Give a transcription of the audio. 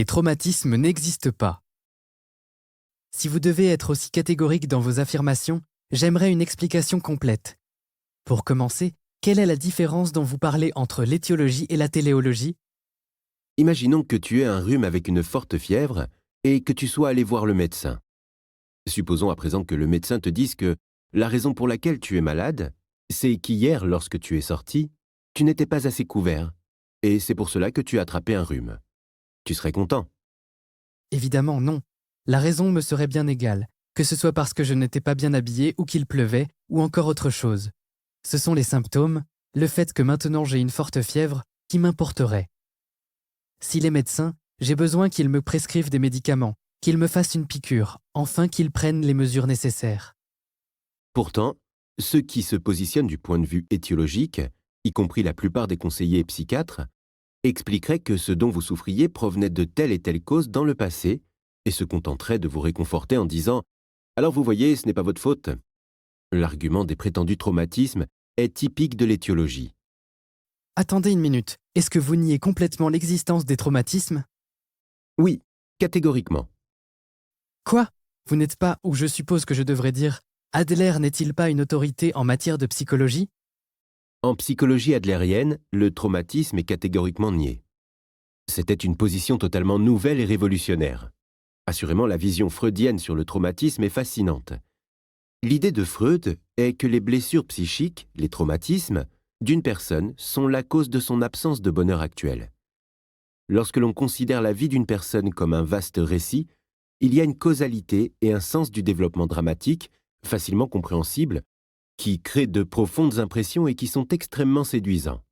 Les traumatismes n'existent pas. Si vous devez être aussi catégorique dans vos affirmations, j'aimerais une explication complète. Pour commencer, quelle est la différence dont vous parlez entre l'étiologie et la téléologie? Imaginons que tu aies un rhume avec une forte fièvre et que tu sois allé voir le médecin. Supposons à présent que le médecin te dise que la raison pour laquelle tu es malade, c'est qu'hier, lorsque tu es sorti, tu n'étais pas assez couvert, et c'est pour cela que tu as attrapé un rhume. Tu serais content. Évidemment, non. La raison me serait bien égale, que ce soit parce que je n'étais pas bien habillé ou qu'il pleuvait, ou encore autre chose. Ce sont les symptômes, le fait que maintenant j'ai une forte fièvre, qui m'importerait. S'il est médecin, j'ai besoin qu'il me prescrive des médicaments, qu'il me fasse une piqûre, enfin qu'il prenne les mesures nécessaires. Pourtant, ceux qui se positionnent du point de vue étiologique, y compris la plupart des conseillers psychiatres, expliqueraient que ce dont vous souffriez provenait de telle et telle cause dans le passé et se contenteraient de vous réconforter en disant « Alors vous voyez, ce n'est pas votre faute ». L'argument des prétendus traumatismes est typique de l'étiologie. Attendez une minute, est-ce que vous niez complètement l'existence des traumatismes? Oui, catégoriquement. Quoi? Vous n'êtes pas, ou je suppose que je devrais dire, Adler n'est-il pas une autorité en matière de psychologie? En psychologie adlérienne, le traumatisme est catégoriquement nié. C'était une position totalement nouvelle et révolutionnaire. Assurément, la vision freudienne sur le traumatisme est fascinante. L'idée de Freud est que les blessures psychiques, les traumatismes, d'une personne sont la cause de son absence de bonheur actuel. Lorsque l'on considère la vie d'une personne comme un vaste récit, il y a une causalité et un sens du développement dramatique, facilement compréhensible, qui créent de profondes impressions et qui sont extrêmement séduisants.